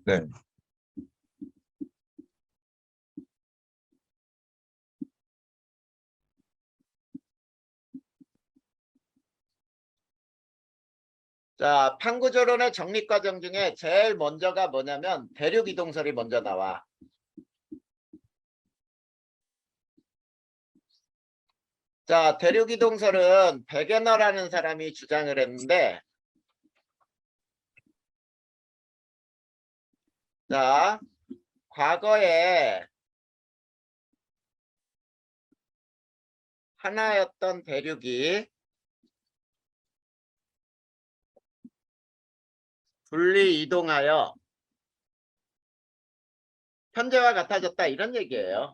네. 자, 판구조론의 정립 과정 중에 제일 먼저가 뭐냐면 대륙이동설이 먼저 나와. 자, 대륙이동설은 베게너라는 사람이 주장을 했는데, 자, 과거에 하나였던 대륙이 분리 이동하여 현재와 같아졌다, 이런 얘기예요.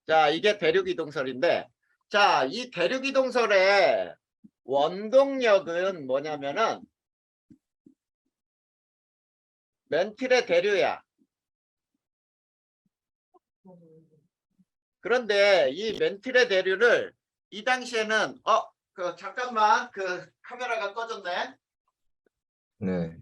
자, 이게 대륙이동설인데, 자, 이 대륙이동설의 원동력은 뭐냐면은 멘틸의 대류야. 그런데 이 멘틸의 대류를 이 당시에는 잠깐만, 그 카메라가 꺼졌네. 네.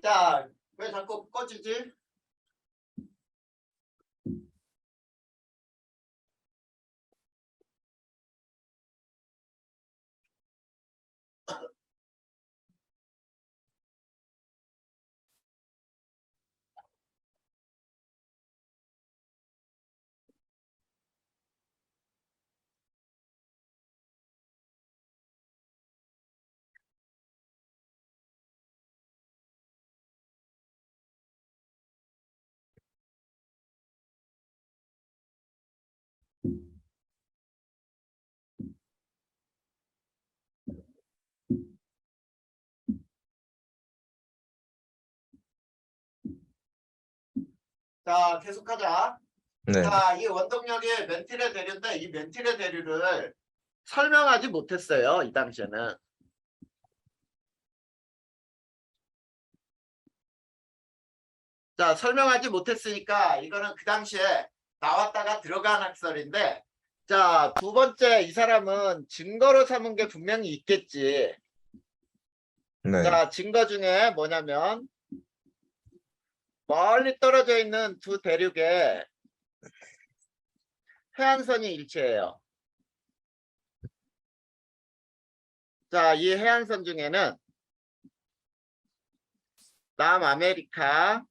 자, 왜 자꾸 꺼지지? 자, 계속하자. 네. 자, 이 원동력이 멘틸의 대류인데 이 멘틸의 대류를 설명하지 못했어요, 이 당시에는. 자, 설명하지 못했으니까 이거는 그 당시에 나왔다가 들어간 학설인데, 자, 두 번째, 이 사람은 증거로 삼은 게 분명히 있겠지. 네. 자, 증거 중에 뭐냐면 멀리 떨어져 있는 두 대륙의 해안선이 일치해요. 자, 이 해안선 중에는 남아메리카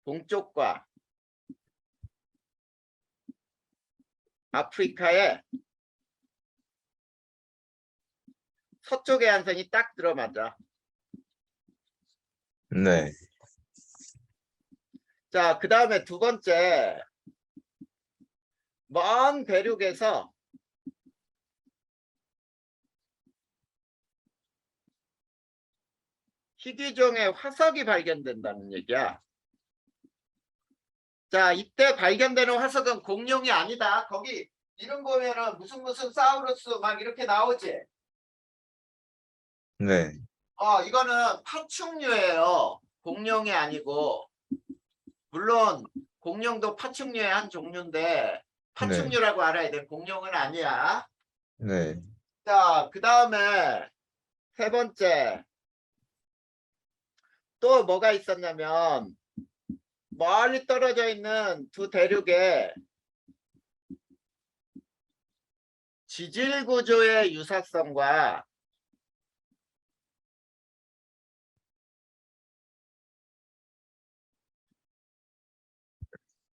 동쪽과 아프리카의 서쪽 해안선이 딱 들어맞아. 네. 자, 그 다음에 두 번째, 먼 대륙에서 희귀종의 화석이 발견된다는 얘기야. 자, 이때 발견되는 화석은 공룡이 아니다. 거기 이름 보면은 무슨 사우루스 막 이렇게 나오지. 네. 이거는 파충류예요. 공룡이 아니고. 물론 공룡도 파충류의 한 종류인데 파충류라고 알아야 돼. 공룡은 아니야. 네. 자, 그 다음에 세 번째, 또 뭐가 있었냐면 멀리 떨어져 있는 두 대륙의 지질 구조의 유사성과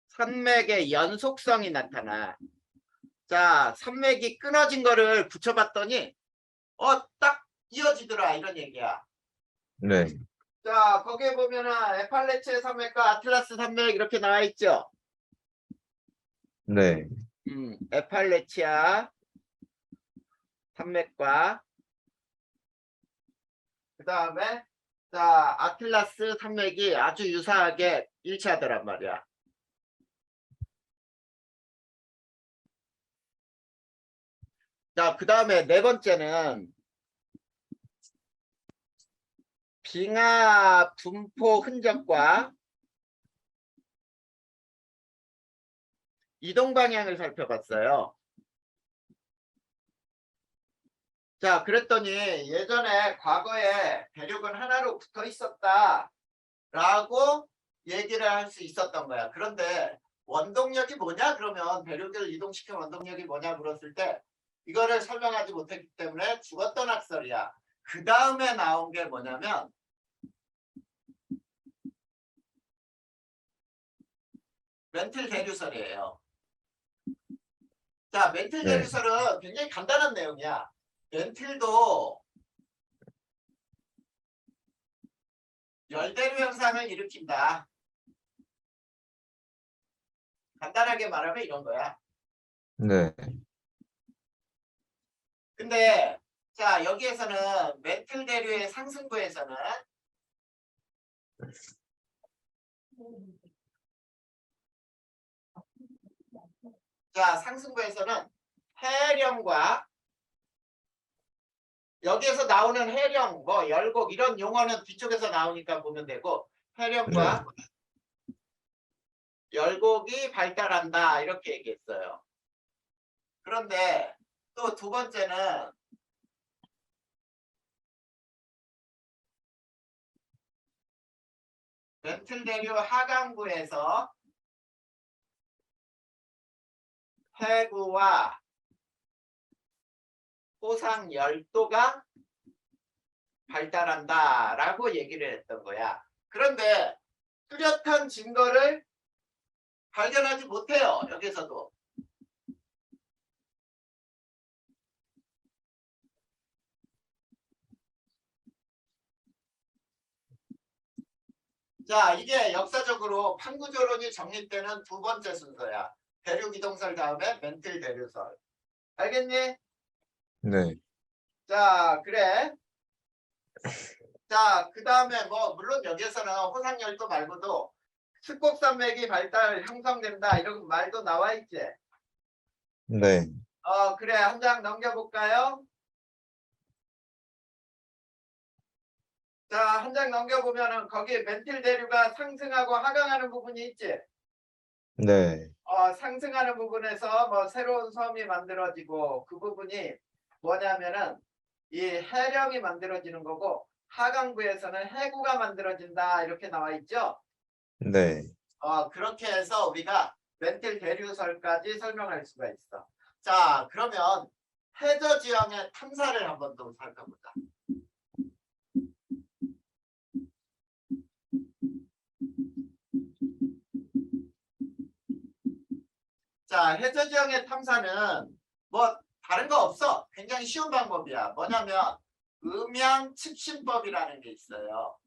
산맥의 연속성이 나타나. 자, 산맥이 끊어진 거를 붙여봤더니 딱 이어지더라, 이런 얘기야. 네. 자, 거기에 보면은 에팔레체 산맥과 아틀라스 산맥 이렇게 나와 있죠. 네. 에팔레치아 산맥과 그 다음에 자, 아킬라스 산맥이 아주 유사하게 일치하더란 말이야. 자, 그 다음에 네 번째는 빙하 분포 흔적과 이동 방향을 살펴봤어요. 자, 그랬더니 예전에 과거에 대륙은 하나로 붙어 있었다 라고 얘기를 할 수 있었던 거야. 그런데 원동력이 뭐냐? 그러면 대륙을 이동시킨 원동력이 뭐냐 물었을 때 이거를 설명하지 못했기 때문에 죽었던 학설이야. 그 다음에 나온 게 뭐냐면 멘틀 대류설이에요. 자, 멘틀 네. 대류설은 굉장히 간단한 내용이야. 멘틀도 열대류 현상을 일으킨다. 간단하게 말하면 이런 거야. 네. 근데 자, 여기에서는 멘틀 대류의 상승부에서는 자, 상승부에서는 해령과 여기에서 나오는 해령, 뭐 열곡 이런 용어는 뒤쪽에서 나오니까 보면 되고 해령과 열곡이 발달한다 이렇게 얘기했어요. 그런데 또 두 번째는 멘틀 대류 하강부에서 해구와 호상 열도가 발달한다라고 얘기를 했던 거야. 그런데 뚜렷한 증거를 발견하지 못해요. 여기서도. 자, 이게 역사적으로 판구조론이 정립되는 두 번째 순서야. 대륙이동설 다음에 멘틀 대류설. 알겠니? 네. 자, 그래. 자, 그 다음에 뭐 물론 여기에서는 호상열도 말고도 습곡산맥이 발달 형성된다 이런 말도 나와 있지. 네. 그래. 한 장 넘겨볼까요? 자, 한 장 넘겨보면은 거기 멘틀 대류가 상승하고 하강하는 부분이 있지. 네. 상승하는 부분에서 뭐 새로운 섬이 만들어지고 그 부분이 뭐냐면은 이 해령이 만들어지는 거고 하강부에서는 해구가 만들어진다 이렇게 나와 있죠. 네. 그렇게 해서 우리가 멘틀 대류설까지 설명할 수가 있어. 자, 그러면 해저 지형의 탐사를 한번 더 살펴보자. 자, 해저 지형의 탐사는 뭐 다른 거 없어. 굉장히 쉬운 방법이야. 뭐냐면 음양 측신법이라는 게 있어요.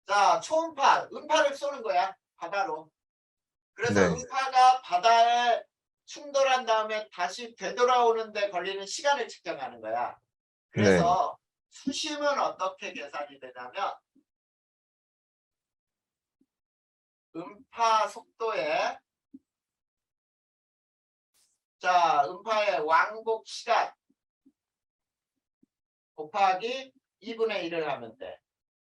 자, 초음파, 음파를 쏘는 거야. 바다로. 그래서 네. 음파가 바다에 충돌한 다음에 다시 되돌아오는데 걸리는 시간을 측정하는 거야. 그래서 수심은 어떻게 계산이 되냐면 음파 속도에 자, 음파의 왕복 시간 곱하기 2분의 1을 하면 돼.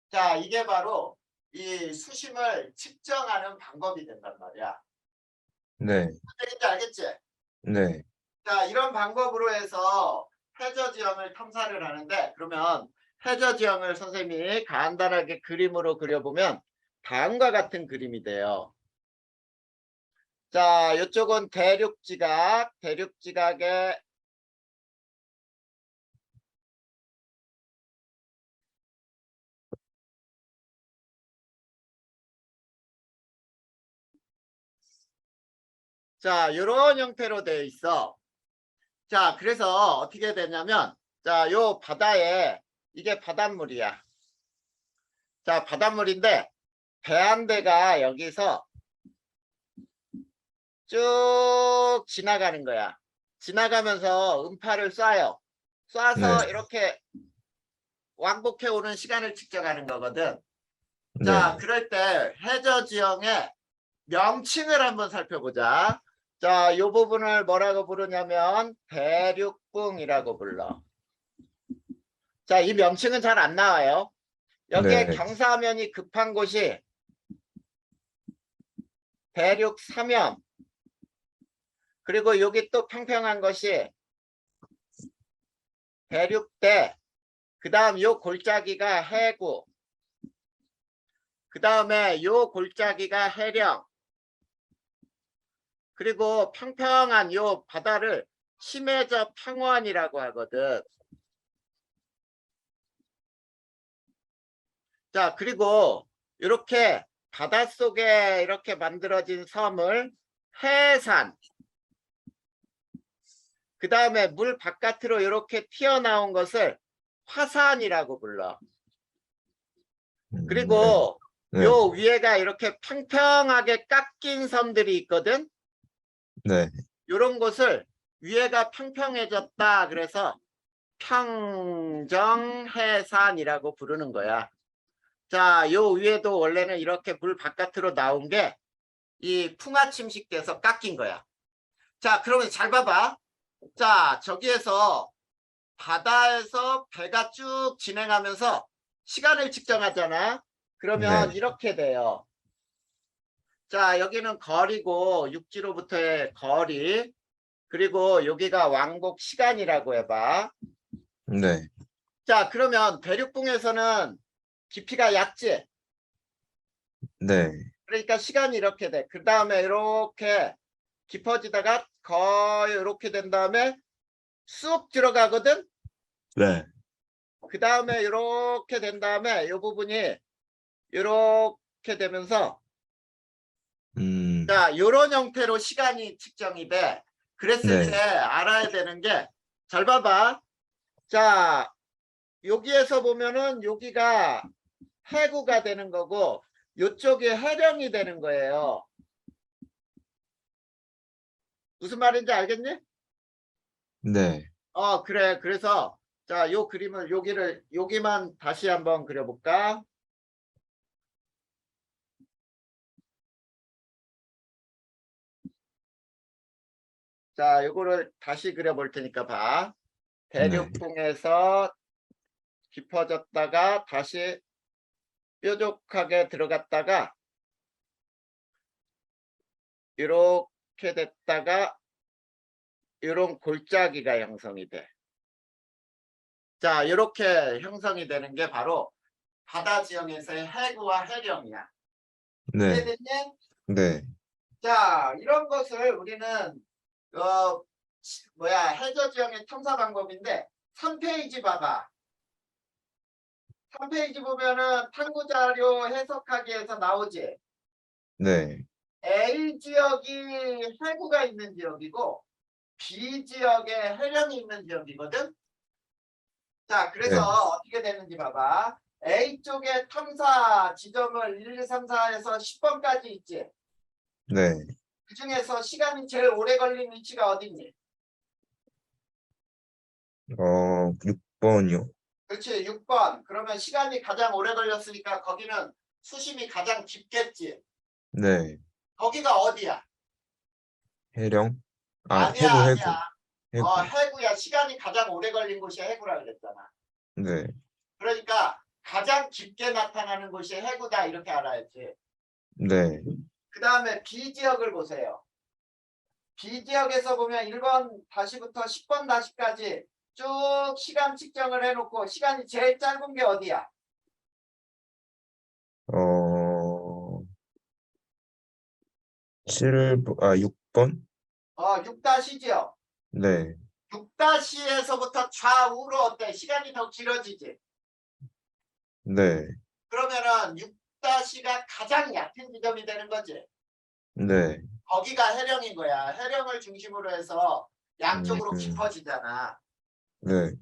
자, 이게 바로 이 수심을 측정하는 방법이 된단 말이야. 네. 무슨 알겠지? 네. 자, 이런 방법으로 해서 해저 지형을 탐사를 하는데 그러면 해저 지형을 선생님이 간단하게 그림으로 그려보면 다음과 같은 그림이 돼요. 자, 이쪽은 대륙지각, 대륙지각에 자, 이런 형태로 되어 있어. 자, 그래서 어떻게 되냐면 자, 요 바다에 이게 바닷물이야. 자, 바닷물인데 배 한 대가 여기서 쭉 지나가는 거야. 지나가면서 음파를 쏴요. 쏴서 네. 이렇게 왕복해 오는 시간을 측정하는 거거든. 자, 네. 그럴 때 해저 지형의 명칭을 한번 살펴보자. 자, 이 부분을 뭐라고 부르냐면 대륙붕이라고 불러. 자, 이 명칭은 잘 안 나와요. 여기에 네. 경사면이 급한 곳이 대륙 삼면, 그리고 여기 또 평평한 것이 대륙대, 그 다음 요 골짜기가 해구, 그 다음에 요 골짜기가 해령, 그리고 평평한 요 바다를 심해저 평원이라고 하거든. 자, 그리고 이렇게 바닷속에 이렇게 만들어진 섬을 해산, 그 다음에 물 바깥으로 이렇게 튀어나온 것을 화산이라고 불러. 네. 그리고 네. 요 위에가 이렇게 평평하게 깎인 섬들이 있거든. 네. 요런 곳을 위에가 평평해졌다 그래서 평정해산이라고 부르는 거야. 자, 요 위에도 원래는 이렇게 물 바깥으로 나온 게 이 풍화 침식돼서 깎인 거야. 자, 그러면 잘 봐봐. 자, 저기에서 바다에서 배가 쭉 진행하면서 시간을 측정하잖아. 그러면 네. 이렇게 돼요. 자, 여기는 거리고 육지로부터의 거리, 그리고 여기가 왕복 시간이라고 해봐. 네. 자, 그러면 대륙붕에서는 깊이가 얕지. 네. 그러니까 시간이 이렇게 돼. 그 다음에 이렇게 깊어지다가 거의 이렇게 된 다음에 쑥 들어가거든. 네. 그 다음에 이렇게 된 다음에 이 부분이 이렇게 되면서 음. 자, 이런 형태로 시간이 측정이 돼. 그랬을 때 네. 알아야 되는 게 잘 봐봐. 자, 여기에서 보면은 여기가 해구가 되는 거고 이쪽이 해령이 되는 거예요. 무슨 말인지 알겠니? 네. 그래. 그래서 자, 요 그림을 여기만 다시 한번 그려볼까? 자, 요거를 다시 그려볼 테니까 봐. 네. 대륙풍에서 깊어졌다가 다시 뾰족하게 들어갔다가 이렇게 됐다가 이런 골짜기가 형성이 돼. 자, 이렇게 형성이 되는 게 바로 바다 지형에서의 해구와 해령이야. 네. 이해됐니? 네. 자, 이런 것을 우리는 해저 지형의 탐사 방법인데 3페이지 봐봐. 3페이지 보면은 탐구 자료 해석하기에서 나오지. 네. A 지역이 해구가 있는 지역이고 B 지역에 해령이 있는 지역이거든. 자, 그래서 네. 어떻게 되는지 봐봐. A 쪽에 탐사 지점을 1, 2, 3, 4에서 10번까지 있지. 네. 그 중에서 시간이 제일 오래 걸린 위치가 어딨니? 6번이요? 그렇지, 6번. 그러면 시간이 가장 오래 걸렸으니까 거기는 수심이 가장 깊겠지. 네. 거기가 어디야? 해령? 아, 아니야, 해구, 해구. 아니야. 해구. 해구야. 시간이 가장 오래 걸린 곳이 해구라 그랬잖아. 네. 그러니까 가장 깊게 나타나는 곳이 해구다 이렇게 알아야지. 네. 그 다음에 B 지역을 보세요. B 지역에서 보면 1번 다시부터 10번 다시까지 쭉 시간 측정을 해놓고 시간이 제일 짧은 게 어디야? 어, 6번? 6-지역. 네. 6-에서부터 좌우로 어때? 시간이 더 길어지지. 네. 그러면은 6-가 가장 얕은 지점이 되는 거지. 네. 거기가 해령인 거야. 해령을 중심으로 해서 양쪽으로 음, 깊어지잖아. 네.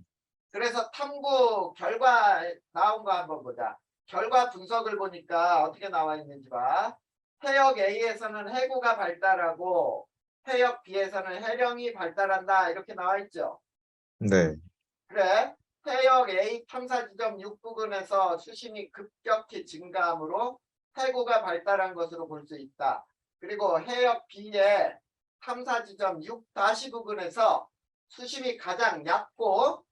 그래서 탐구 결과 나온 거 한번 보자. 결과 분석을 보니까 어떻게 나와 있는지 봐. 해역 A에서는 해구가 발달하고 해역 B에서는 해령이 발달한다. 이렇게 나와 있죠. 네. 그래. 해역 A 탐사 지점 6부근에서 수심이 급격히 증가하므로 해구가 발달한 것으로 볼 수 있다. 그리고 해역 B의 탐사 지점 6-부근에서 수심이 가장 얕고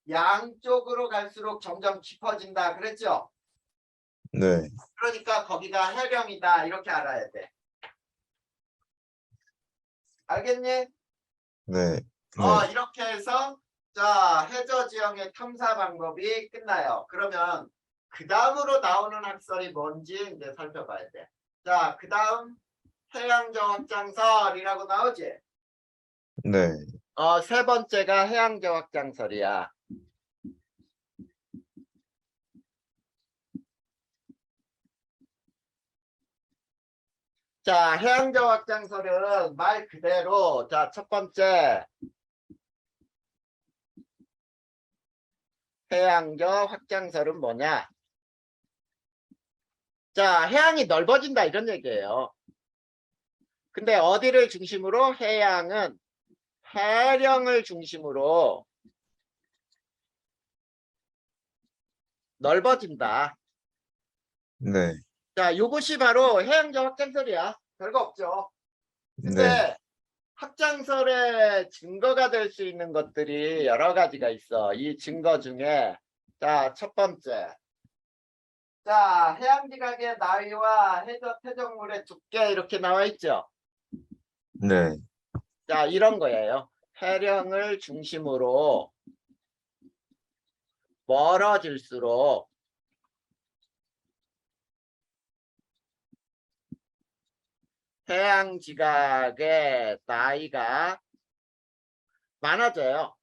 양쪽으로 갈수록 점점 깊어진다. 그랬죠? 네. 그러니까 거기가 해령이다. 이렇게 알아야 돼. 알겠니? 네. 네. 이렇게 해서 자, 해저 지형의 탐사 방법이 끝나요. 그러면 그 다음으로 나오는 학설이 뭔지 이제 살펴봐야 돼. 자, 그 다음 해양저 확장설이라고 나오지? 네. 세 번째가 해양저 확장설이야. 자, 해양저 확장설은 말 그대로 자, 첫 번째 해양저 확장설은 뭐냐? 자, 해양이 넓어진다 이런 얘기예요. 근데 어디를 중심으로? 해양은 해령을 중심으로 넓어진다. 네. 자, 이것이 바로 해양저 확장설이야. 별거 없죠. 근데 네. 확장설의 증거가 될 수 있는 것들이 여러 가지가 있어. 이 증거 중에 자, 첫 번째. 자, 해양지각의 나이와 해저 퇴적물의 두께 이렇게 나와 있죠. 네. 자, 이런 거예요. 해령을 중심으로 멀어질수록 해양지각의 나이가 많아져요.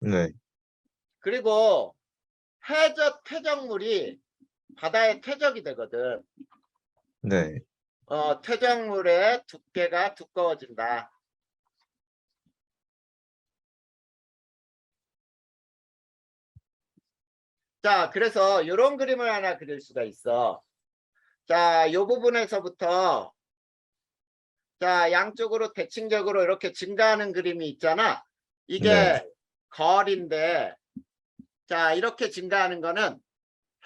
네. 그리고 해저 퇴적물이 바다에 퇴적이 되거든. 네. 퇴적물의 두께가 두꺼워진다. 자, 그래서 이런 그림을 하나 그릴 수가 있어. 자, 이 부분에서부터 자, 양쪽으로 대칭적으로 이렇게 증가하는 그림이 있잖아. 이게 네. 거리인데 자, 이렇게 증가하는 거는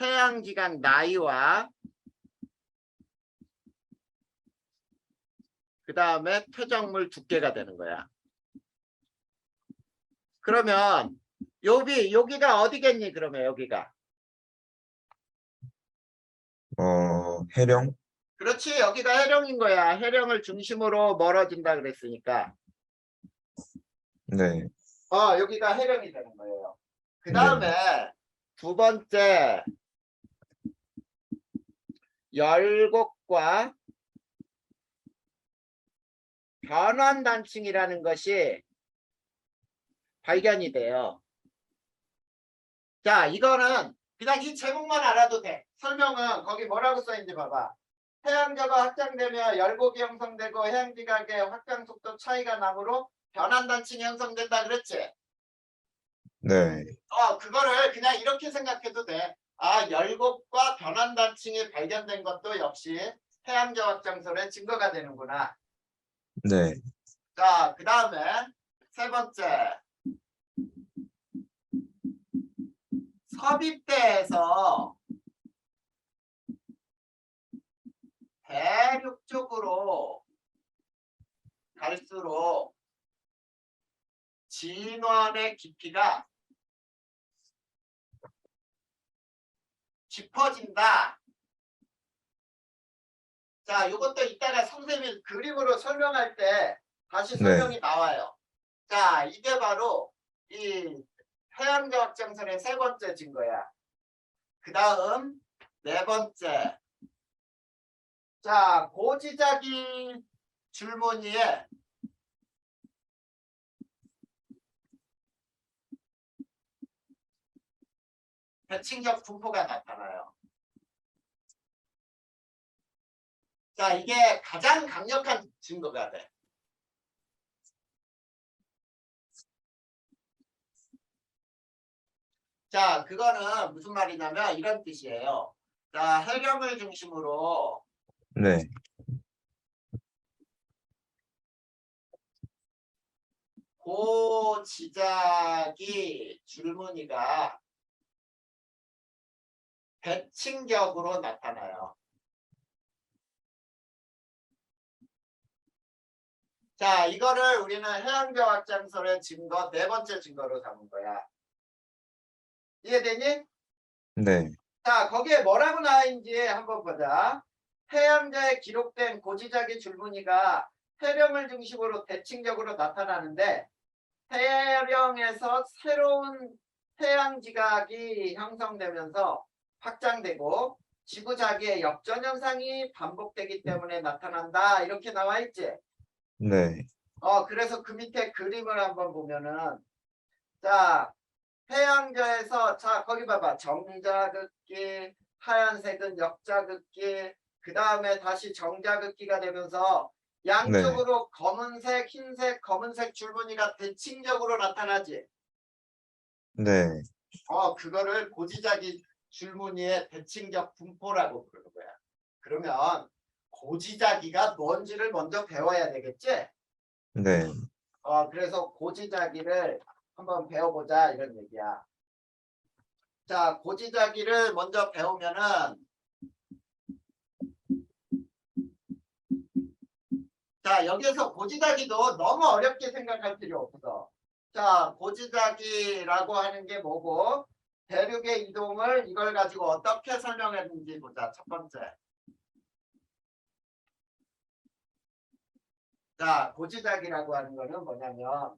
해양지각 나이와 그 다음에 퇴적물 두께가 되는 거야. 그러면 여기가 어디겠니? 그러면 여기가. 해령? 그렇지. 여기가 해령인 거야. 해령을 중심으로 멀어진다 그랬으니까. 네. 여기가 해령이 되는 거예요. 그 네. 다음에 두 번째 열곡과 변환단층이라는 것이 발견이 돼요. 자, 이거는 그냥 이 제목만 알아도 돼. 설명은 거기 뭐라고 써있는지 봐봐. 해양저가 확장되며 열곡이 형성되고 해양지각의 확장 속도 차이가 나므로 변환단층이 형성된다 그랬지? 네. 그거를 그냥 이렇게 생각해도 돼. 열곡과 변환단층이 발견된 것도 역시 해양저 확장설의 증거가 되는구나. 네. 자, 그 다음에 세 번째. 섭입대에서 대륙 쪽으로 갈수록 진원의 깊이가 깊어진다. 자, 이것도 이따가 선생님이 그림으로 설명할 때 다시 설명이 나와요. 자, 이게 바로 이 해양저 확장설의 세 번째 증거야. 그 다음 네 번째. 자, 고지자기 줄무늬에 대칭적 분포가 나타나요. 자, 이게 가장 강력한 증거가 돼. 자, 그거는 무슨 말이냐면 이런 뜻이에요. 자, 해령을 중심으로 네. 고지작이 줄무늬가 대칭격으로 나타나요. 자, 이거를 우리는 해양적 확장설의 증거, 네 번째 증거로 삼은 거야. 이해되니? 네. 자, 거기에 뭐라고 나와 있는지 한번 보자. 해양자에 기록된 고지작의 줄무늬가 해령을 중심으로 대칭적으로 나타나는데 해령에서 새로운 해양지각이 형성되면서 확장되고 지구자기의 역전 현상이 반복되기 때문에 나타난다. 이렇게 나와 있지. 네. 그래서 그 밑에 그림을 한번 보면은 자, 해양저에서 자 거기 봐봐. 정자극기, 하얀색은 역자극기, 그 다음에 다시 정자극기가 되면서 양쪽으로 검은색, 흰색, 검은색 줄무늬가 대칭적으로 나타나지. 네. 그거를 고지자기 줄무늬의 대칭적 분포라고 부르는 거야. 그러면 고지자기가 뭔지를 먼저 배워야 되겠지? 네. 그래서 고지자기를 한번 배워보자 이런 얘기야. 자, 고지자기를 먼저 배우면은 자, 여기에서 고지자기도 너무 어렵게 생각할 필요 없어. 자, 고지자기라고 하는 게 뭐고 대륙의 이동을 이걸 가지고 어떻게 설명했는지 보자. 첫 번째. 자, 고지자기라고 하는 거는 뭐냐면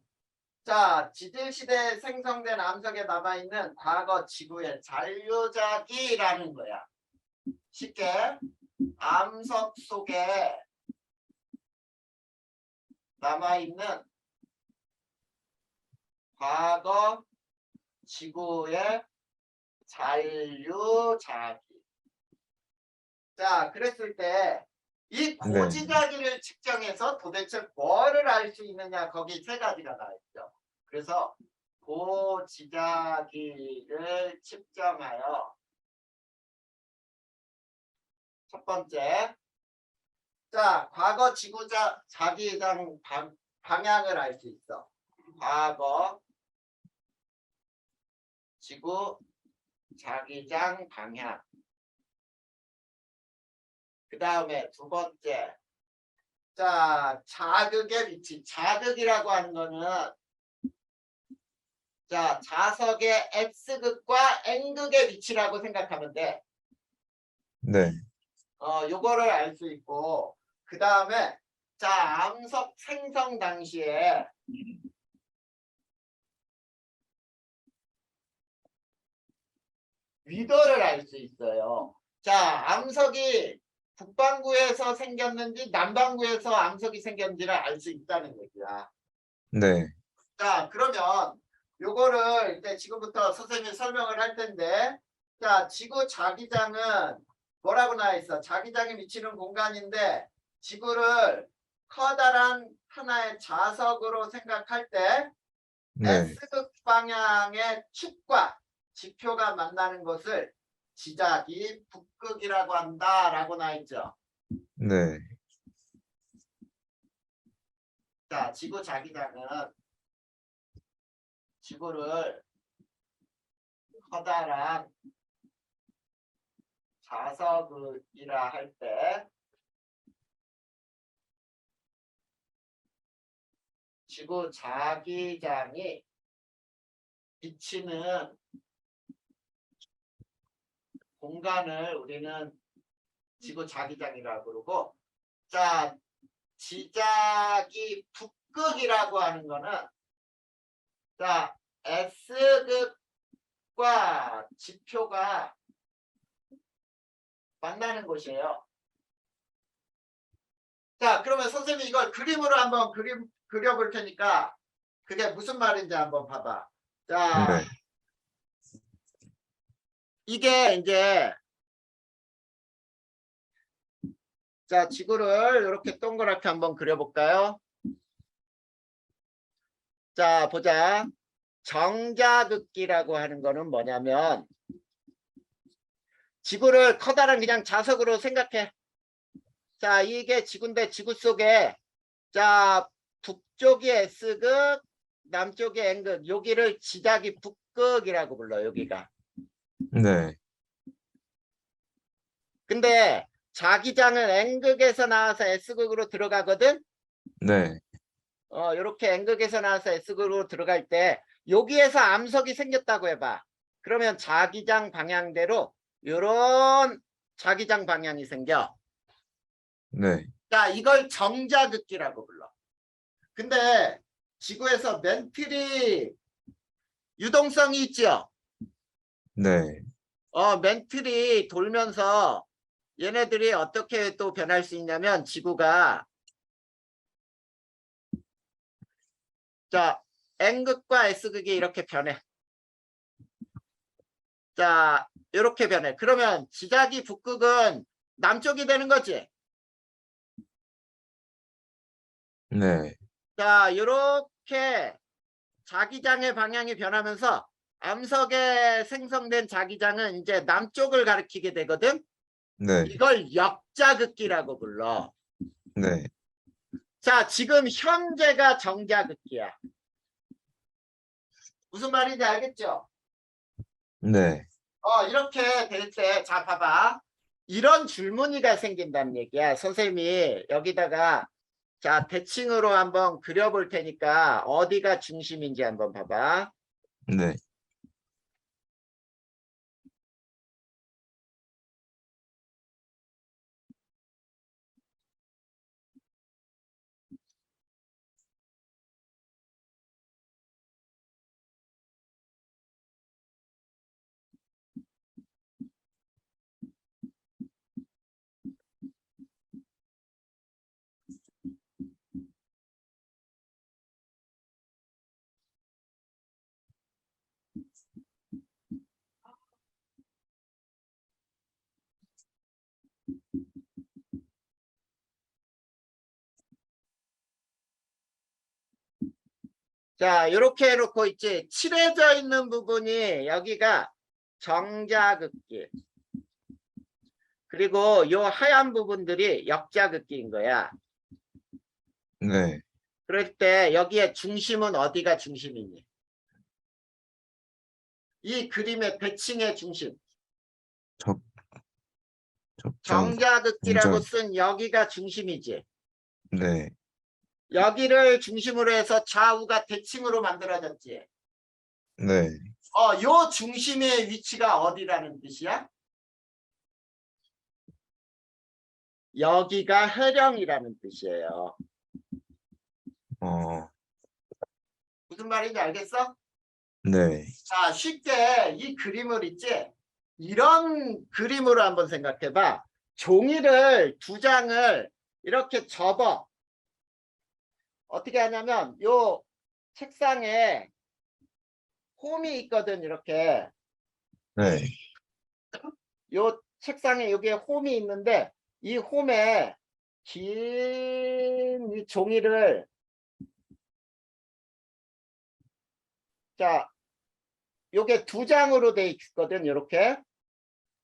자, 지질시대에 생성된 암석에 남아있는 과거 지구의 잔류자기라는 거야. 쉽게 암석 속에 남아있는 과거 지구의 잔류자기. 자, 그랬을 때 이 고지자기를 측정해서 도대체 뭐를 알 수 있느냐, 거기 세 가지가 나와 있죠. 그래서 고지자기를 측정하여 첫 번째, 자, 과거 지구자 자기장 방향을 알 수 있어. 과거 지구 자기장 방향. 그 다음에 두 번째, 자, 자극의 위치. 자극이라고 하는 거는 자, 자석의 X극과 N극의 위치라고 생각하면 돼. 네. 요거를 알 수 있고, 그 다음에 자, 암석 생성 당시에 위도를 알 수 있어요. 자, 암석이 북반구에서 생겼는지 남반구에서 암석이 생겼는지를 알 수 있다는 얘기야. 네. 자, 그러면 요거를 이제 지금부터 선생님이 설명을 할 텐데, 자, 지구 자기장은 뭐라고 나와 있어? 자기장이 미치는 공간인데 지구를 커다란 하나의 자석으로 생각할 때 네. S극 방향의 축과 지표가 만나는 것을 지자기 북극이라고 한다라고 나와 있죠. 네. 자, 지구 자기장은 지구를 커다란 자석이라 할 때 지구 자기장이 비치는 공간을 우리는 지구 자기장이라고 그러고, 자, 지자기 북극이라고 하는 거는 자, S극과 지표가 만나는 곳이에요. 자, 그러면 선생님이 이걸 그림으로 한번 그려볼 테니까 그게 무슨 말인지 한번 봐봐. 자, 네. 이게 이제 자, 지구를 이렇게 동그랗게 한번 그려볼까요? 자, 보자. 정자극기라고 하는 거는 뭐냐면 지구를 커다란 그냥 자석으로 생각해. 자, 이게 지구인데 지구 속에 자, 북쪽이 S극, 남쪽의 N극, 여기를 지자기 북극이라고 불러, 여기가. 네. 근데 자기장은 N극에서 나와서 S극으로 들어가거든. 네. 이렇게 N극에서 나와서 S극으로 들어갈 때 여기에서 암석이 생겼다고 해봐. 그러면 자기장 방향대로 요런 자기장 방향이 생겨. 네. 자, 이걸 정자극기라고 불러. 근데 지구에서 멘틀이 유동성이 있죠. 네. 멘틀이 돌면서 얘네들이 어떻게 또 변할 수 있냐면 지구가 자 N극과 S극이 이렇게 변해. 자 이렇게 변해. 그러면 지자기 북극은 남쪽이 되는 거지. 네. 자 이렇게 자기장의 방향이 변하면서 암석에 생성된 자기장은 이제 남쪽을 가리키게 되거든. 네. 이걸 역자극기라고 불러. 네. 자 지금 현재가 정자극기야. 무슨 말인지 알겠죠? 네. 이렇게 될 때, 자, 봐봐. 이런 줄무늬가 생긴다는 얘기야. 선생님이 여기다가, 자, 대칭으로 한번 그려볼 테니까 어디가 중심인지 한번 봐봐. 네. 자, 이렇게 해놓고 있지. 칠해져 있는 부분이 여기가 정자극기. 그리고 요 하얀 부분들이 역자극기인 거야. 네. 그럴 때 여기에 중심은 어디가 중심이니? 이 그림의 대칭의 중심. 적, 적정, 정자극기라고 정전. 쓴 여기가 중심이지. 네. 여기를 중심으로 해서 좌우가 대칭으로 만들어졌지. 네. 요 중심의 위치가 어디라는 뜻이야? 여기가 해령이라는 뜻이에요. 어, 무슨 말인지 알겠어? 네. 자, 쉽게 이 그림을 있지? 이런 그림으로 한번 생각해봐. 종이를 두 장을 이렇게 접어. 어떻게 하냐면 요 책상에 홈이 있거든, 이렇게. 네. 요 책상에 여기에 홈이 있는데 이 홈에 긴 이 종이를 자 요게 두 장으로 돼 있거든, 이렇게.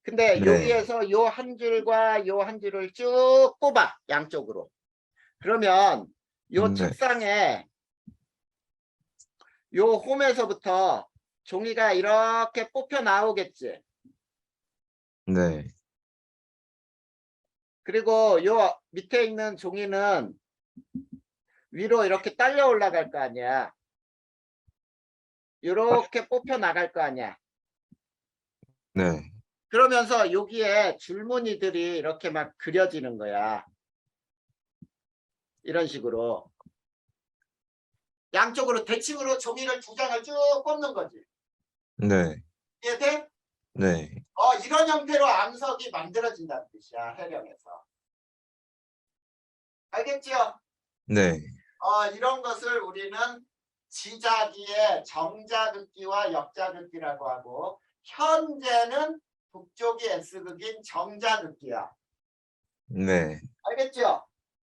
근데 네. 여기에서 요 한 줄과 요 한 줄을 쭉 뽑아, 양쪽으로. 그러면 요 네. 책상에 요 홈에서부터 종이가 이렇게 뽑혀 나오겠지. 네. 그리고 요 밑에 있는 종이는 위로 이렇게 딸려 올라갈 거 아니야. 이렇게 뽑혀 나갈 거 아니야. 네. 그러면서 여기에 줄무늬들이 이렇게 막 그려지는 거야. 이런 식으로. 양쪽으로 대칭으로 종이를 두 장을 쭉 뽑는 거지. 네. 이해돼? 네. 이런 형태로 암석이 만들어진다는 뜻이야, 해령에서. 알겠지요? 네. 이런 것을 우리는 지자기의 정자극기와 역자극기라고 하고, 현재는 북쪽이 S극인 정자극기야. 네. 알겠죠?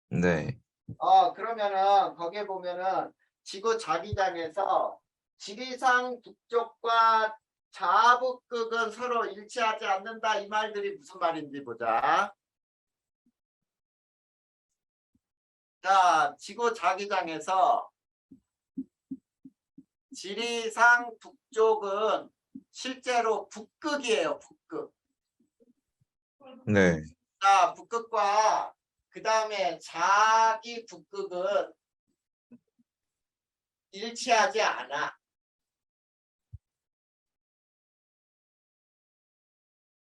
네. 그러면은 거기에 보면은 지구 자기장에서 지리상 북쪽과 자북극은 서로 일치하지 않는다, 이 말들이 무슨 말인지 보자. 자, 지구 자기장에서 지리산 북쪽은 실제로 북극이에요. 북극. 네. 자, 북극과 그 다음에 자기 북극은 일치하지 않아.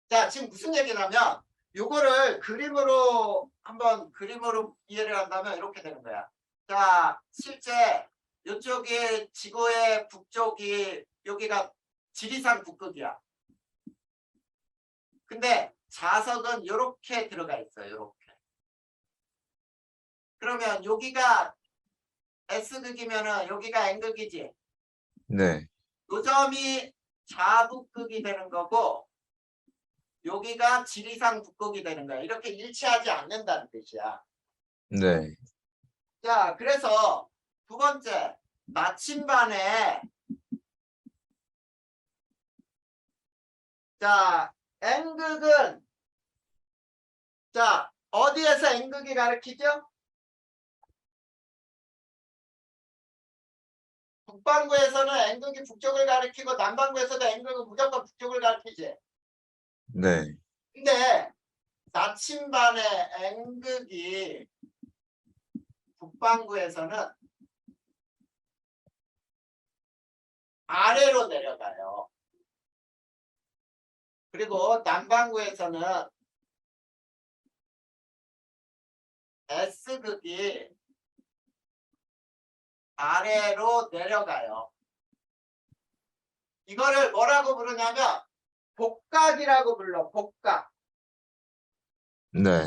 자, 지금 무슨 얘기냐면 요거를 그림으로 이해를 한다면 이렇게 되는 거야. 자, 실제 이쪽이 지구의 북쪽이 여기가 지리산 북극이야. 근데 자석은 이렇게 들어가 있어요. 이렇게. 그러면 여기가 S극이면은 여기가 N극이지. 네. 요 점이 자북극이 되는 거고 여기가 지리산 북극이 되는 거야. 이렇게 일치하지 않는다는 뜻이야. 네. 자, 그래서 두 번째 나침반에 자, N극은 자, 어디에서 N극이 가르치죠? 북반구에서는 N극이 북쪽을 가리키고 남반구에서도 N극은 무조건 북쪽을 가리키지. 네. 근데 나침반의 N극이 북반구에서는 아래로 내려가요. 그리고 남반구에서는 S극이 아래로 내려가요. 이거를 뭐라고 부르냐면 복각이라고 불러. 복각. 네.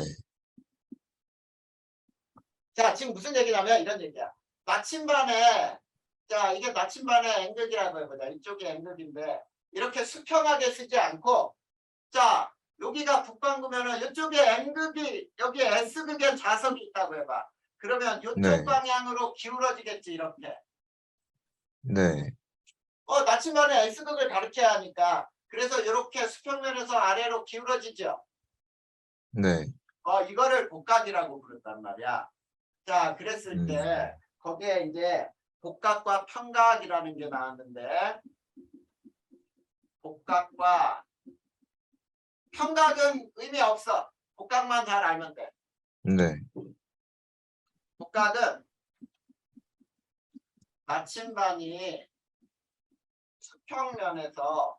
자, 지금 무슨 얘기냐면 이런 얘기야. 나침반에 자, 이게 나침반의 N극이라고 해보자. 이쪽이 N극인데 이렇게 수평하게 쓰지 않고 자, 여기가 북반구면은 이쪽에 N극이 여기에 S극에 자석이 있다고 해봐. 그러면 이쪽 네. 방향으로 기울어지겠지. 이렇게. 네. 나침반에 S극을 가르쳐야 하니까 그래서 이렇게 수평면에서 아래로 기울어지죠. 네. 이거를 복각이라고 부른단 말이야. 자, 그랬을 때 거기에 이제 복각과 평각이라는 게 나왔는데 복각과 평각은 의미 없어. 복각만 잘 알면 돼. 네. 복각은 나침반이 수평면에서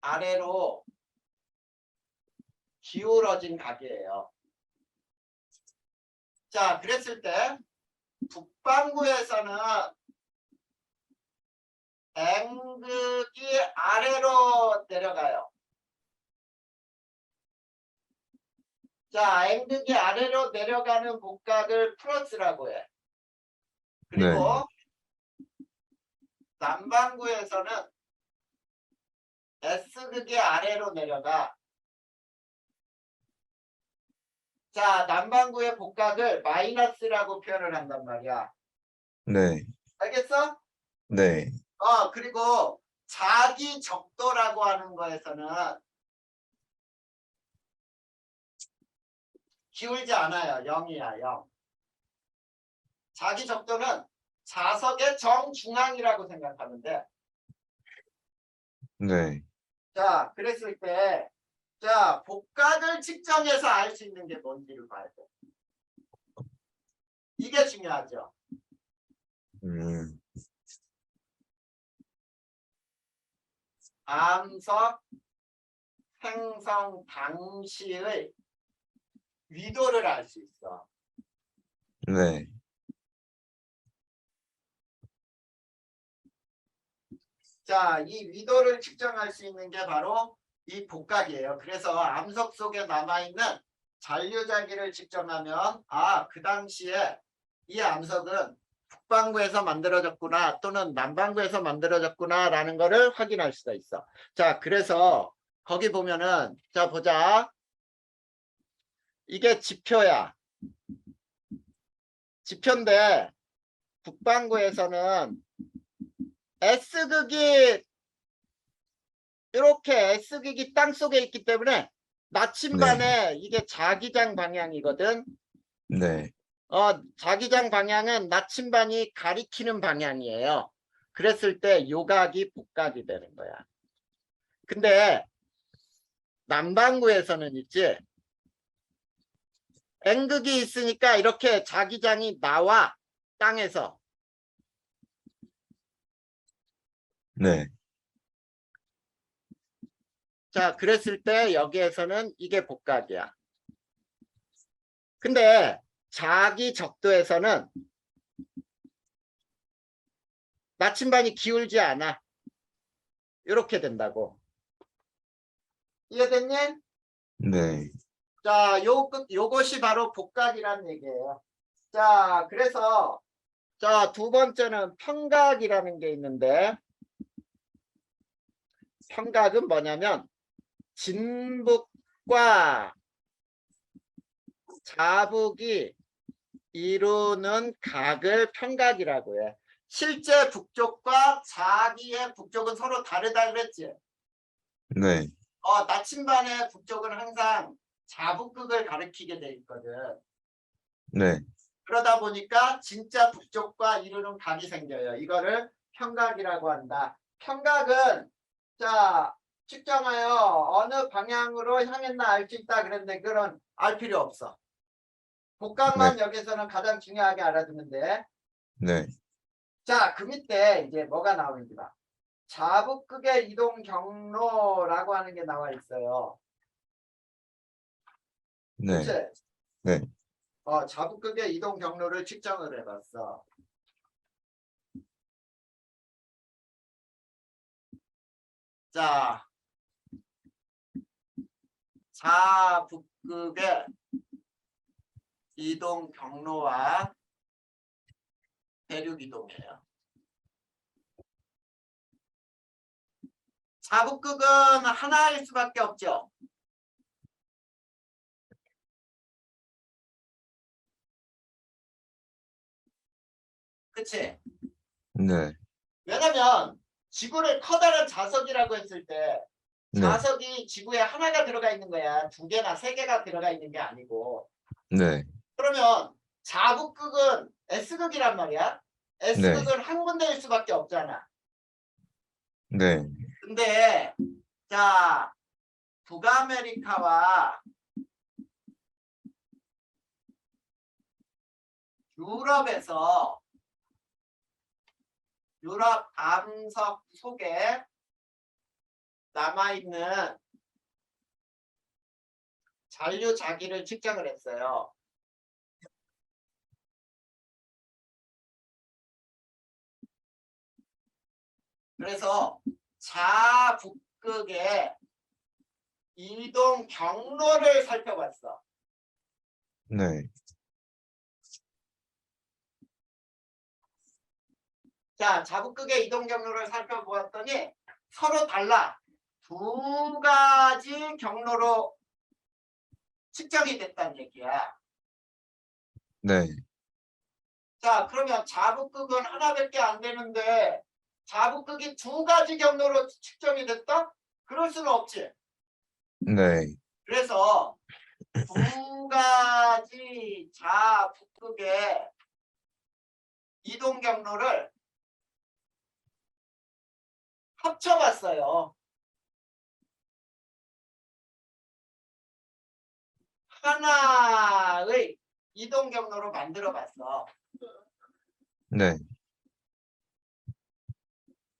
아래로 기울어진 각이에요. 자, 그랬을 때 북반구에서는 N극이 아래로 내려가요. 자, N극이 아래로 내려가는 복각을 플러스라고 해. 그리고 네. 남반구에서는 S극이 아래로 내려가. 자, 남반구의 복각을 마이너스라고 표현을 한단 말이야. 네. 알겠어? 네. 그리고 자기 적도라고 하는 거에서는 기울지 않아요. 0이야, 0. 자기 적도는 자석의 정중앙이라고 생각하면 돼. 네. 자, 그랬을 때, 자, 복각을 측정해서 알 수 있는 게 뭔지를 봐야 돼. 이게 중요하죠. 암석 생성 당시의 위도를 알 수 있어. 네. 자, 이 위도를 측정할 수 있는 게 바로 이 복각이에요. 그래서 암석 속에 남아있는 잔류자기를 측정하면 그 당시에 이 암석은 북반구에서 만들어졌구나 또는 남반구에서 만들어졌구나 라는 거를 확인할 수가 있어. 자, 그래서 거기 보면은 자, 보자. 이게 지표야. 지표인데 북반구에서는 S극이 이렇게 S극이 땅속에 있기 때문에 나침반에 이게 자기장 방향이거든. 네. 자기장 방향은 나침반이 가리키는 방향이에요. 그랬을 때 요각이 복각이 되는 거야. 근데 남반구에서는 있지. N극이 있으니까 이렇게 자기장이 나와 땅에서. 네. 자, 그랬을 때 여기에서는 이게 복각이야. 근데 자기 적도에서는 나침반이 기울지 않아. 이렇게 된다고. 이해됐니? 네. 자, 요것이 바로 복각이라는 얘기예요. 자, 그래서 자, 두 번째는 평각이라는 게 있는데 평각은 뭐냐면 진북과 자북이 이루는 각을 평각이라고 해. 실제 북쪽과 자기의 북쪽은 서로 다르다 그랬지? 네. 나침반의 북쪽은 항상 자북극을 가리키게 돼 있거든. 네. 그러다 보니까 진짜 북쪽과 이루는 각이 생겨요. 이거를 평각이라고 한다. 평각은 자 측정하여 어느 방향으로 향했나 알 수 있다 그랬는데 그건 알 필요 없어. 복각만 여기서는 가장 중요하게 알아두면 돼. 네. 자, 그 밑에 이제 뭐가 나오는지 봐. 자북극의 이동 경로라고 하는 게 나와 있어요. 네. 그치? 네. 자북극의 이동 경로를 측정을 해봤어. 자, 자북극의 이동 경로와 대륙 이동이에요. 자북극은 하나일 수밖에 없죠. 그치? 네. 왜냐면 지구를 커다란 자석이라고 했을 때 네. 자석이 지구에 하나가 들어가 있는 거야. 두 개나 세 개가 들어가 있는 게 아니고. 네. 그러면 자북극은 S극이란 말이야. 네. S극은 한 군데일 수밖에 없잖아. 네. 근데 자 북아메리카와 유럽에서 유럽 암석 속에 남아있는 잔류자기를 측정을 했어요. 그래서 자북극의 이동 경로를 살펴봤어. 네. 자, 자북극의 이동 경로를 살펴보았더니 서로 달라. 두 가지 경로로 측정이 됐다는 얘기야. 네. 자, 그러면 자북극은 하나밖에 안 되는데 자북극이 두 가지 경로로 측정이 됐다? 그럴 수는 없지. 네. 그래서 두 가지 자북극의 이동 경로를 합쳐봤어요. 하나의 이동 경로로 만들어봤어. 네.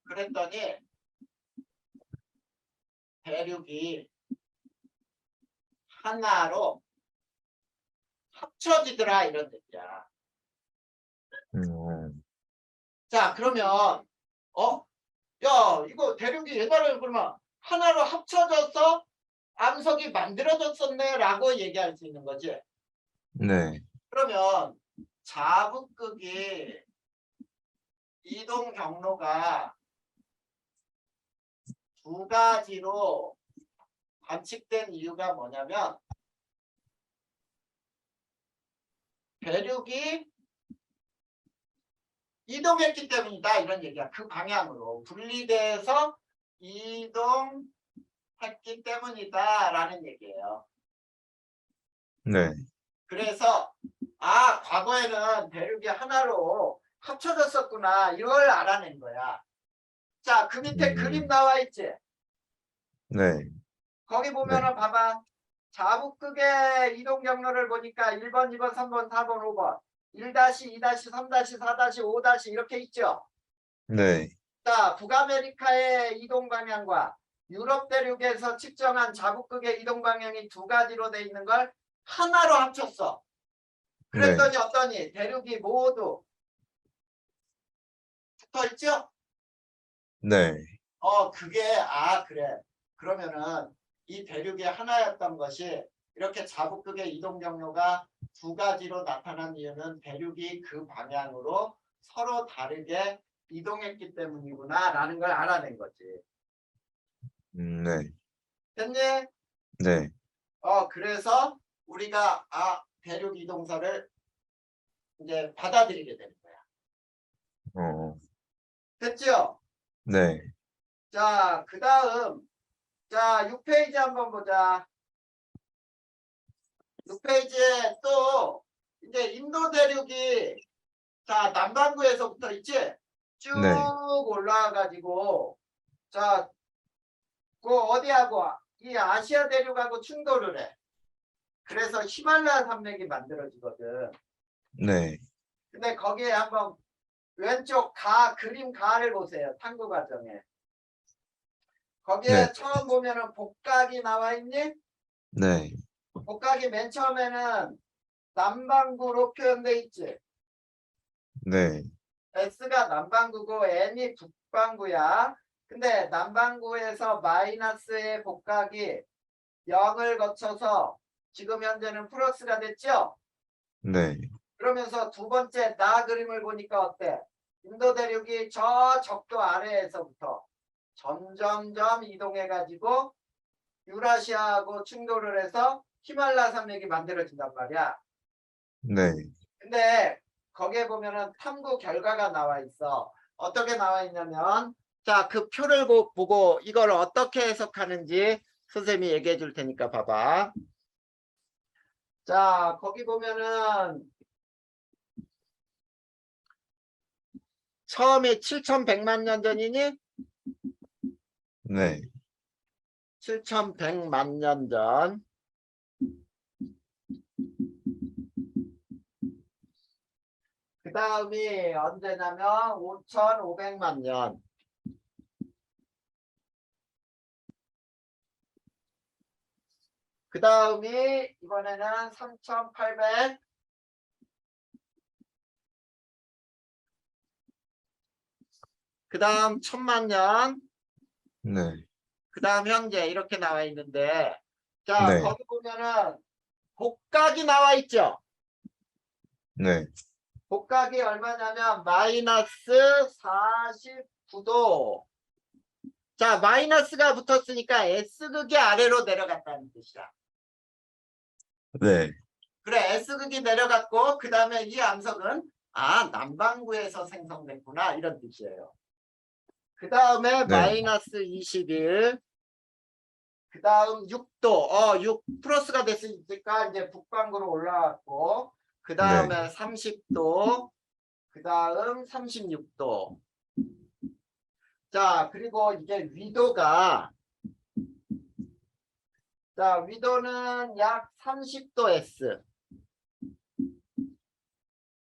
그랬더니 대륙이 하나로 합쳐지더라 이런 얘기야. 자, 그러면 야, 이거 대륙이 옛날에 그러면 하나로 합쳐져서 암석이 만들어졌었네 라고 얘기할 수 있는 거지. 네. 그러면 자북극이 이동 경로가 두 가지로 관측된 이유가 뭐냐면 대륙이 이동했기 때문이다 이런 얘기야. 그 방향으로 분리돼서 이동했기 때문이다 라는 얘기예요. 네. 그래서 아, 과거에는 대륙이 하나로 합쳐졌었구나. 이걸 알아낸 거야. 자, 그 밑에 그림 나와 있지? 네, 거기 네, 보면은 봐봐. 자북극의 이동 경로를 보니까 1번, 2번, 3번, 4번, 5번. 1-2-3-4-5- 이렇게 있죠? 네, 자, 북아메리카의 이동 방향과 유럽 대륙에서 측정한 자북극의 이동 방향이 두 가지로 돼 있는 걸 하나로 합쳤어. 네, 그랬더니 어떠니? 대륙이 모두 붙어 있죠? 네, 그게, 그래. 그러면은 이 대륙이 하나였던 것이 이렇게 자북극의 이동 경로가 두 가지로 나타난 이유는 대륙이 그 방향으로 서로 다르게 이동했기 때문이구나라는 걸 알아낸 거지. 네, 됐니? 네, 그래서 우리가 대륙 이동설을 이제 받아들이게 되는 거야. 어, 됐죠? 네, 자, 그 다음, 자, 6페이지 한번 보자. 6페이지에 또 이제 인도 대륙이 자 남반구에서부터 있지 쭉 네, 올라와 가지고 자 그 어디하고 이 아시아 대륙하고 충돌을 해. 그래서 히말라야 산맥이 만들어지거든. 네, 근데 거기에 한번 왼쪽 그림 가를 보세요. 탐구 과정에. 네, 거기에 처음 보면은 복각이 나와 있니? 네, 복각이 맨 처음에는 남반구로 표현돼 있지. 네, S가 남반구고 N이 북반구야. 근데 남반구에서 마이너스의 복각이 0을 거쳐서 지금 현재는 플러스가 됐죠? 네, 그러면서 두 번째 나 그림을 보니까 어때? 인도 대륙이 저 적도 아래에서부터 점점점 이동해가지고 유라시아하고 충돌을 해서 히말라야 산맥이 만들어진단 말이야. 네, 근데 거기에 보면은 탐구 결과가 나와 있어. 어떻게 나와 있냐면 자, 그 표를 보고 이걸 어떻게 해석하는지 선생님이 얘기해 줄 테니까 봐봐. 자, 거기 보면은 처음에 7,100만 년 전이니? 네, 7,100만 년 전. 그 다음이 언제냐면 5,500만 년. 그 다음이 이번에는 3,800. 그 다음 1,000만 년. 네, 그 다음 현재 이렇게 나와 있는데 자, 네, 거기 보면은 복각이 나와 있죠. 네, 복각이 얼마냐면 마이너스 49도. 자, 마이너스가 붙었으니까 S극이 아래로 내려갔다는 뜻이야. 네, 그래, S극이 내려갔고 그 다음에 이 암석은 남반구에서 생성됐구나 이런 뜻이에요. 그 다음에 네, 마이너스 21. 그 다음 6도. 6 플러스가 됐으니까 이제 북반구로 올라왔고 그 네, 다음에 30도. 그 다음 36도. 자, 그리고 이게 위도가 자, 위도는 약 30도 S.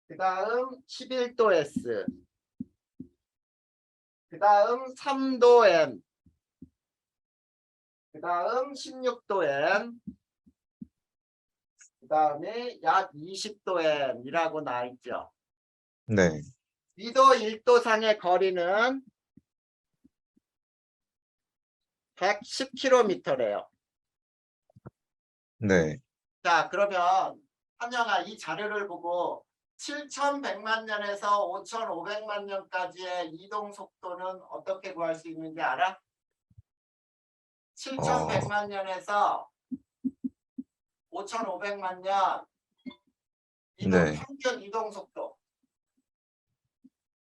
그 다음 11도 S. 그 다음 3도 M. 그 다음 16도 M. 그 다음에 약 20도 M이라고 나와 있죠. 네, 위도 1도상의 거리는 110km래요. 네, 자, 그러면 한영아 이 자료를 보고 7,100만 년에서 5,500만 년까지의 이동 속도는 어떻게 구할 수 있는지 알아? 어, 7,100만 년에서 5,500만 년 네, 평균 이동 속도.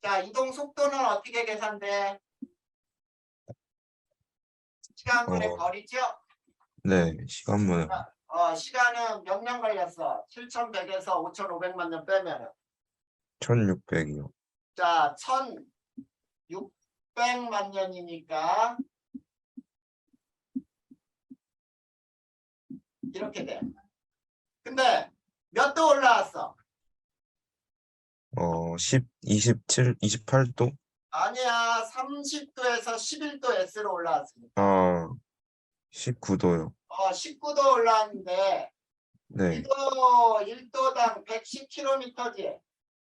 자, 이동 속도는 어떻게 계산돼? 시간분의 어, 거리죠? 네, 시간분, 시간은 몇 년 걸렸어? 7100에서 5500만 년 빼면은. 1600이요. 자, 1600만 년이니까 이렇게 돼. 근데 몇 도 올라왔어? 28도? 아니야. 30도에서 11도 S로 올라왔으니까. 아, 19도요. 19도 올라왔는데 네, 1도당 110km지.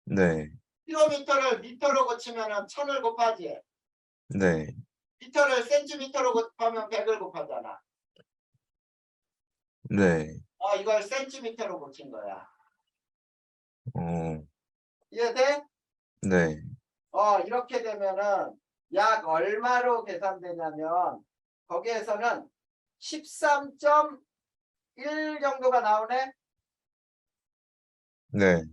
네, 킬로미터를 미터로 고치면은 1000을 곱하지. 네, 미터를 센티미터로 곱하면 100을 곱하잖아. 네, 이걸 센티미터로 고친 거야. 어, 이해돼? 네, 이렇게 되면은 약 얼마로 계산되냐면 거기에서는 13.1 정도가 나오네. 네.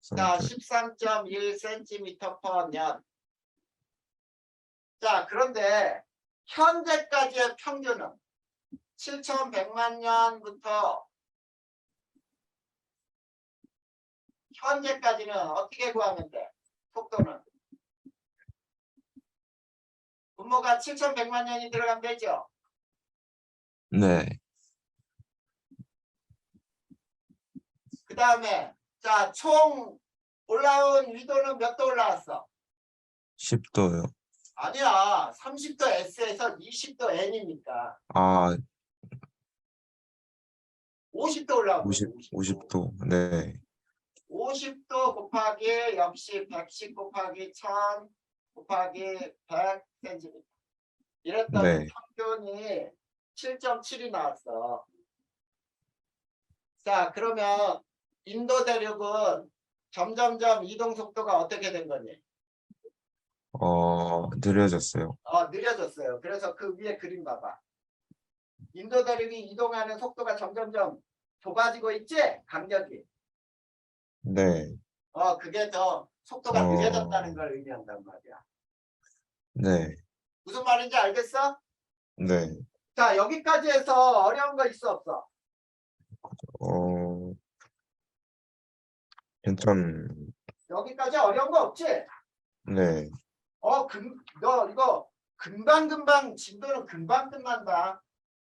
자, 13.1cm per 년. 자, 그런데 현재까지의 평균은 7100만 년부터 현재까지는 어떻게 구하면 돼? 속도는. 분모가 7100만 년이 들어가면 되죠. 네, 그 다음에 자, 총 올라온 위도는 몇 도 올라왔어? 10도요. 아니야. 30도 S에서 20도 N이니까 아, 50도 올라온 거지. 50도. 네, 50도 곱하기 역시 110 곱하기 1000 곱하기 100cm. 이랬더니 네, 평균이 7.7이 나왔어. 자, 그러면 인도 대륙은 점점점 이동 속도가 어떻게 된 거니? 느려졌어요. 느려졌어요. 그래서 그 위에 그림 봐봐. 인도 대륙이 이동하는 속도가 점점점 좁아지고 있지? 간격이. 네, 그게 더 속도가 느려졌다는 걸 의미한단 말이야. 네, 무슨 말인지 알겠어? 네, 자, 여기까지 해서 어려운 거 있어 없어? 어, 괜찮, 여기까지 어려운 거 없지? 네, 너 이거 금방금방 진도는 금방 끝난다.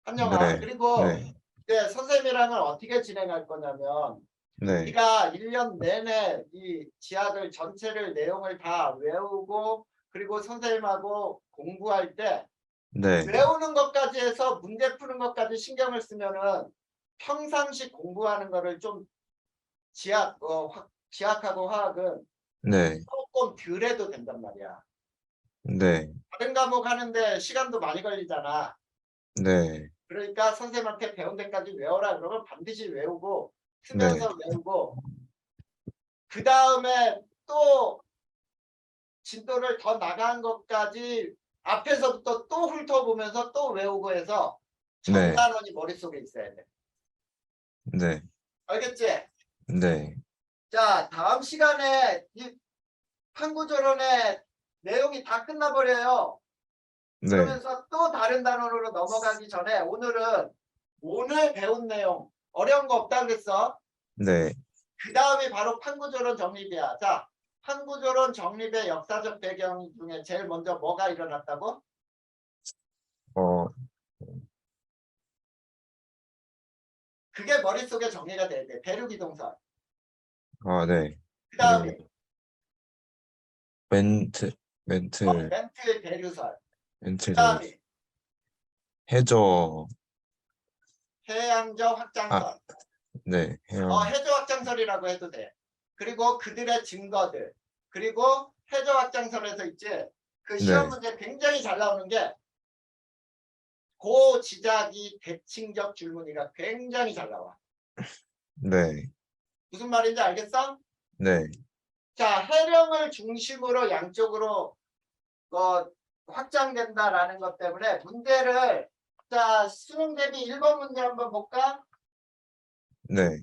한영아. 네, 그리고 네, 이제 선생님이랑은 어떻게 진행할 거냐면 네, 네가 1년 내내 이 지하들 전체를 내용을 다 외우고 그리고 선생님하고 공부할 때 네, 외우는 것까지 해서 문제 푸는 것까지 신경을 쓰면은 평상시 공부하는 거를 좀 지학하고 화학은 네, 조금 덜 해도 된단 말이야. 네, 다른 과목 하는데 시간도 많이 걸리잖아. 네, 그러니까 선생님한테 배운 데까지 외워라 그러면 반드시 외우고 네, 쓰면서 외우고 그 다음에 또 진도를 더 나간 것까지 앞에서부터 또 훑어보면서 또 외우고 해서 네, 전단원이 머릿속에 있어야 돼. 네, 알겠지? 네, 자, 다음 시간에 이 한구조론의 내용이 다 끝나버려요. 네, 그러면서 또 다른 단원으로 넘어가기 전에 오늘 배운 내용 어려운 거 없다 그랬어. 네, 그 다음이 바로 판구조론 정립이야. 자, 판구조론 정립의 역사적 배경 중에 제일 먼저 뭐가 일어났다고? 어, 그게 머릿속에 정리가 돼야 돼. 대륙이동설. 네, 그 다음에 멘트, 멘트, 멘트 대류설. 그 멘트 대륙, 다음에 해저, 해양적 아, 확장설. 네, 해양, 해저 확장설이라고 해도 돼. 그리고 그들의 증거들. 그리고 해저 확장설에서 있지. 그 시험 네, 문제 굉장히 잘 나오는 게 고지자기 대칭적 줄무늬가 굉장히 잘 나와. 네, 무슨 말인지 알겠어? 네, 자, 해령을 중심으로 양쪽으로 확장된다라는 것 때문에 문제를 자, 수능 대비 1번 문제 한번 볼까? 네,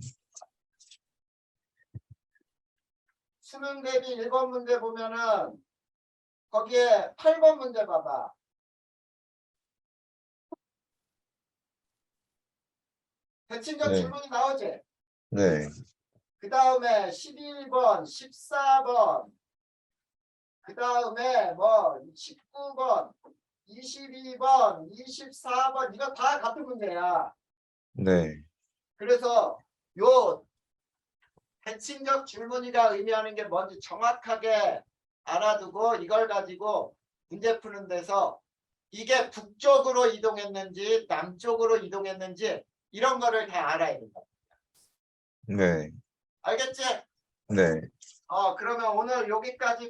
수능 대비 1번 문제 보면은 거기에 8번 문제 봐봐. 대칭적 네. 질문이 나오지. 네. 그 다음에 11번, 14번, 그 다음에 뭐 19번, 22번, 24번 이거 다 같은 문제야. 네. 그래서 요 대칭적 줄무늬가 의미하는 게 뭔지 정확하게 알아두고 이걸 가지고 문제 푸는 데서 이게 북쪽으로 이동했는지 남쪽으로 이동했는지 이런 거를 다 알아야 된다. 네. 알겠지? 네. 그러면 오늘 여기까지